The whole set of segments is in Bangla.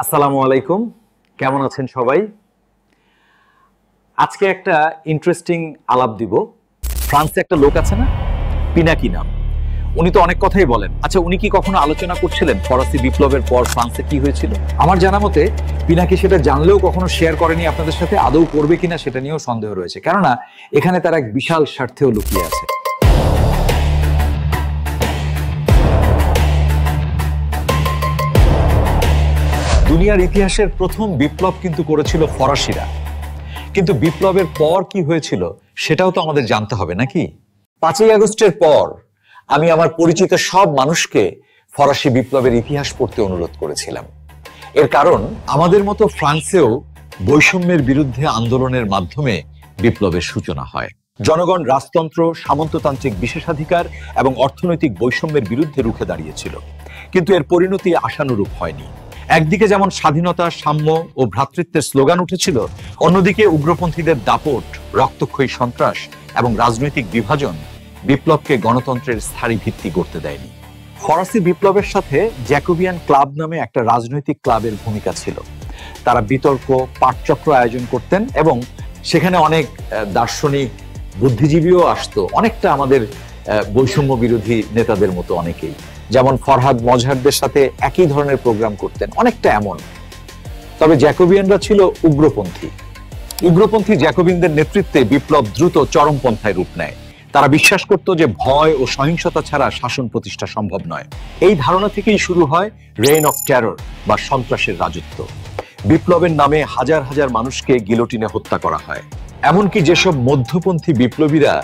আসসালামু আলাইকুম, কেমন আছেন সবাই? আজকে একটা ইন্টারেস্টিং আলাপ দিব। ফ্রান্সে একটা লোক আছে না, পিনাকি নাম। উনি তো অনেক কথাই বলেন। আচ্ছা, উনি কি কখনো আলোচনা করছিলেন ফরাসি বিপ্লবের পর ফ্রান্সে কি হয়েছিল? আমার জানা মতে পিনাকি সেটা জানলেও কখনো শেয়ার করেনি আপনাদের সাথে। আদৌ করবে কিনা সেটা নিয়েও সন্দেহ রয়েছে, কেননা এখানে তার এক বিশাল স্বার্থেও লুকিয়ে আছে। দুনিয়ার ইতিহাসের প্রথম বিপ্লব কিন্তু করেছিল ফরাসিরা, কিন্তু বিপ্লবের পর কি হয়েছিল সেটাও তো আমাদের জানতে হবে নাকি? 5ই আগস্টের পর আমি আমার পরিচিত সব মানুষকে ফরাসি বিপ্লবের ইতিহাস পড়তে অনুরোধ করেছিলাম। এর কারণ আমাদের মতো ফ্রান্সেও বৈষম্যের বিরুদ্ধে আন্দোলনের মাধ্যমে বিপ্লবের সূচনা হয়। জনগণ রাজতন্ত্র, সামন্ততান্ত্রিক বিশেষাধিকার এবং অর্থনৈতিক বৈষম্যের বিরুদ্ধে রুখে দাঁড়িয়েছিল, কিন্তু এর পরিণতি আশানুরূপ হয়নি। একদিকে যেমন স্বাধীনতা, সাম্য ও ভ্রাতৃত্বের স্লোগান উঠেছিল, অন্যদিকে উগ্রপন্থীদের দাপট, রক্তক্ষয়ী সন্ত্রাস এবং রাজনৈতিক বিভাজন বিপ্লবকে গণতন্ত্রের স্থায়ী ভিত্তি গড়তে দেয়নি। ফরাসি বিপ্লবের সাথে জ্যাকোবিয়ান ক্লাব নামে একটা রাজনৈতিক ক্লাবের ভূমিকা ছিল। তারা বিতর্ক, পাঠচক্র আয়োজন করতেন এবং সেখানে অনেক দার্শনিক, বুদ্ধিজীবীও আসতো, অনেকটা আমাদের বৈষম্য বিরোধী নেতাদের মতো অনেকেই, যেমন ফরহাদ মজহারদের সাথে একই ধরনের প্রোগ্রাম করতেন, অনেকটা এমন। তবে জ্যাকোবিয়ানরা ছিল উগ্রপন্থী জ্যাকোবিনদের নেতৃত্বে বিপ্লব দ্রুত চরমপন্থায় রূপ নেয়। তারা বিশ্বাস করত যে ভয় ও সহিংসতা ছাড়া শাসন প্রতিষ্ঠা সম্ভব নয়। এই ধারণা থেকেই শুরু হয় রেইন অফ টেরর বা সন্ত্রাসের রাজত্ব। বিপ্লবের নামে হাজার হাজার মানুষকে গিলোটিনে হত্যা করা হয়। এমনকি যেসব মধ্যপন্থী বিপ্লবীরা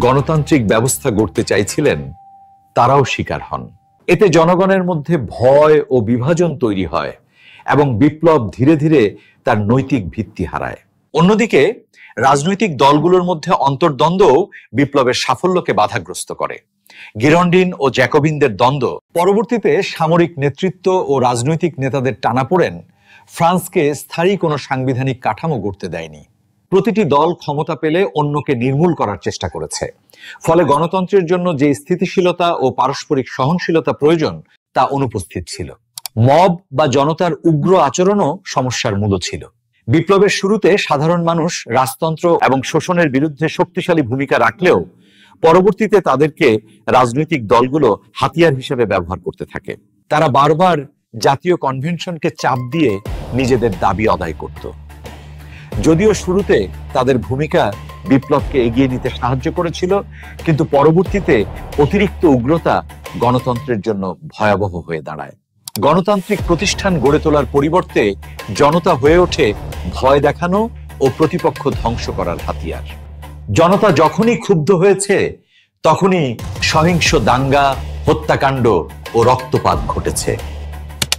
গণতান্ত্রিক ব্যবস্থা গড়তে চাইছিলেন তারাও শিকার হন। এতে জনগণের মধ্যে ভয় ও বিভাজন তৈরি হয় এবং বিপ্লব ধীরে ধীরে তার নৈতিক ভিত্তি হারায়। অন্যদিকে রাজনৈতিক দলগুলোর মধ্যে অন্তর্দ্বন্দ্বও বিপ্লবের সাফল্যকে বাধাগ্রস্ত করে। গিরন্ডিন ও জ্যাকোবিনদের দ্বন্দ্ব পরবর্তীতে সামরিক নেতৃত্ব ও রাজনৈতিক নেতাদের টানাপোড়েন ফ্রান্সকে স্থায়ী কোনো সাংবিধানিক কাঠামো গড়তে দেয়নি। প্রতিটি দল ক্ষমতা পেলে অন্যকে নির্মূল করার চেষ্টা করেছে। ফলে গণতন্ত্রের জন্য যে স্থিতিশীলতা ও পারস্পরিক সহনশীলতা প্রয়োজন তা অনুপস্থিত ছিল। মব বা জনতার উগ্র আচরণও সমস্যার মূল ছিল। বিপ্লবের শুরুতে সাধারণ মানুষ রাজতন্ত্র এবং শোষণের বিরুদ্ধে শক্তিশালী ভূমিকা রাখলেও পরবর্তীতে তাদেরকে রাজনৈতিক দলগুলো হাতিয়ার হিসেবে ব্যবহার করতে থাকে। তারা বারবার জাতীয় কনভেনশনকে চাপ দিয়ে নিজেদের দাবি আদায় করত। যদিও শুরুতে তাদের ভূমিকা বিপ্লবকে এগিয়ে নিতে সাহায্য করেছিল, কিন্তু পরবর্তীতে অতিরিক্ত উগ্রতা গণতন্ত্রের জন্য ভয়াবহ হয়ে দাঁড়ায়। গণতান্ত্রিক প্রতিষ্ঠান গড়ে তোলার পরিবর্তে জনতা হয়ে ওঠে ভয় দেখানো ও প্রতিপক্ষ ধ্বংস করার হাতিয়ার। জনতা যখনই ক্ষুব্ধ হয়েছে তখনই সহিংস দাঙ্গা, হত্যাকাণ্ড ও রক্তপাত ঘটেছে।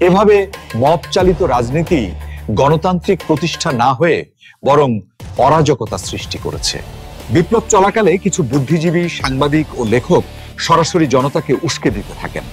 এভাবে মব চালিত রাজনীতি গণতান্ত্রিক প্রতিষ্ঠা না হয়ে বরং অরাজকতা সৃষ্টি করেছে। বিপ্লব চলাকালে কিছু বুদ্ধিজীবী, সাংবাদিক ও লেখক সরাসরি জনতাকে উস্কে দিতে থাকেন।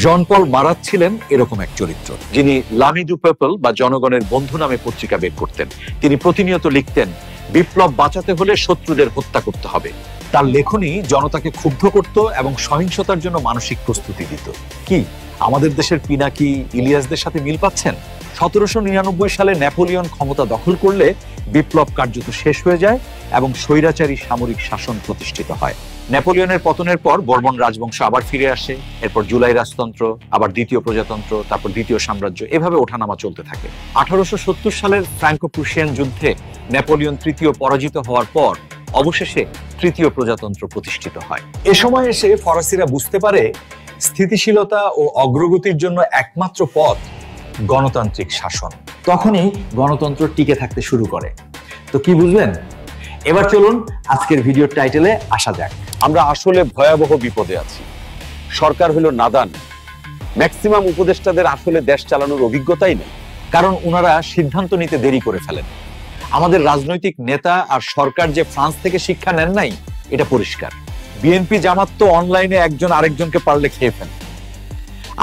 জন পল মারাত ছিলেন এরকম এক চরিত্র, যিনি লামি দু পিপল বা জনগণের বন্ধু নামে পত্রিকা বের করতেন। তিনি প্রতিনিয়ত লিখতেন, বিপ্লব বাঁচাতে হলে শত্রুদের হত্যা করতে হবে। তার লেখনী জনতাকে ক্ষুব্ধ করত এবং সহিংসতার জন্য মানসিক প্রস্তুতি দিত। কি আমাদের দেশের পিনাকি, ইলিয়াসদের সাথে মিল পাচ্ছেন? 1799 সালে নেপোলিয়ন ক্ষমতা দখল করলে বিপ্লব কার্যত শেষ হয়ে যায় এবং স্বৈরাচারী সামরিক শাসন প্রতিষ্ঠিত হয়। নেপোলিয়নের পতনের পর বোরবন রাজবংশ আবার ফিরে আসে, এরপর জুলাই রাজতন্ত্র, আবার দ্বিতীয় প্রজাতন্ত্র, তারপর দ্বিতীয় সাম্রাজ্য, এভাবে ওঠানামা চলতে থাকে। 1870 সালের ফ্রাঙ্কো প্রুশিয়ান যুদ্ধে নেপোলিয়ন তৃতীয় পরাজিত হওয়ার পর অবশেষে তৃতীয় প্রজাতন্ত্র প্রতিষ্ঠিত হয়। এ সময় এসে ফরাসিরা বুঝতে পারে স্থিতিশীলতা ও অগ্রগতির জন্য একমাত্র পথ গণতান্ত্রিক শাসন। তখনই গণতন্ত্র টিকে থাকতে শুরু করে। তো কি বুঝলেন? এবার চলুন আজকের ভিডিওর টাইটেলে আসা যাক। আমরা আসলে ভয়াবহ বিপদে আছি। সরকার হলো নাদান। ম্যাক্সিমাম উপদেষ্টাদের আসলে দেশ চালানোর অভিজ্ঞতাই নেই, কারণ ওনারা সিদ্ধান্ত নিতে দেরি করে ফেলেন। আমাদের রাজনৈতিক নেতা আর সরকার যে ফ্রান্স থেকে শিক্ষা নেন নাই এটা পরিষ্কার। বিএনপি জামাত তো অনলাইনে একজন আরেকজনকে পারলে খেয়ে ফেলে,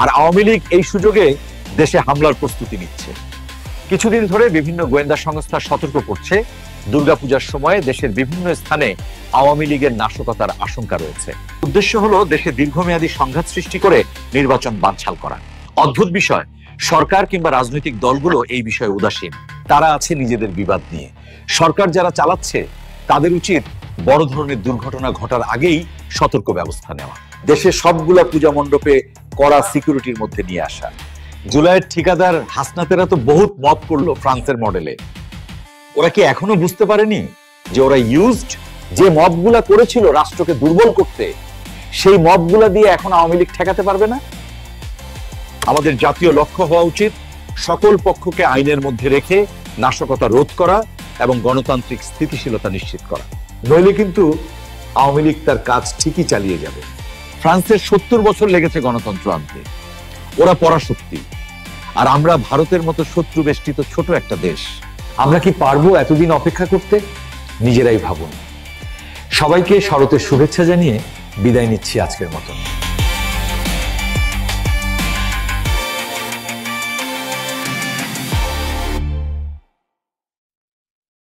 আর আওয়ামী লীগ এই সুযোগে দেশে হামলার প্রস্তুতি নিচ্ছে। কিছুদিন ধরে বিভিন্ন গোয়েন্দা সংস্থা সতর্ক করছে, দুর্গাপূজার সময় দেশের বিভিন্ন স্থানে আওয়ামী লীগের নাশকতার আশঙ্কা রয়েছে। উদ্দেশ্য হলো দেশে দীর্ঘমেয়াদী সংঘাত সৃষ্টি করে নির্বাচন বানচাল করা। অদ্ভুত বিষয়, সরকার কিংবা রাজনৈতিক দলগুলো এই বিষয়ে উদাসীন। তারা আছে নিজেদের বিবাদ নিয়ে। সরকার যারা চালাচ্ছে তাদের উচিত বড় ধরনের দুর্ঘটনা ঘটার আগেই সতর্ক ব্যবস্থা নেওয়া, দেশের সবগুলা পূজা মণ্ডপে কড়া সিকিউরিটির মধ্যে নিয়ে আসা। জুলাইয়ের ঠিকাদার হাসনাতেরা তো বহুত মত করলো ফ্রান্সের মডেলে। ওরা কি এখনো বুঝতে পারেনি যে ওরা ইউজড যে মবগুলা করেছিল রাষ্ট্রকে দুর্বল করতে, সেই মবগুলা দিয়ে এখন আওয়ামী লীগ ঠেকাতে পারবে না? আমাদের জাতীয় লক্ষ্য হওয়া উচিত সকল পক্ষকে আইনের মধ্যে রেখে নাশকতা রোধ করা এবং গণতান্ত্রিক স্থিতিশীলতা নিশ্চিত করা। নইলে কিন্তু আওয়ামী লীগ তার কাজ ঠিকই চালিয়ে যাবে। ফ্রান্সের 70 বছর লেগেছে গণতন্ত্র আনতে, ওরা পরাশক্তি। আর আমরা ভারতের মতো শত্রু বেষ্টিত ছোট একটা দেশ। আমরা কি পারবো এতদিন অপেক্ষা করতে? নিজেরাই ভাবুন। সবাইকে শরতের শুভেচ্ছা জানিয়ে বিদায় নিচ্ছি আজকের মতো।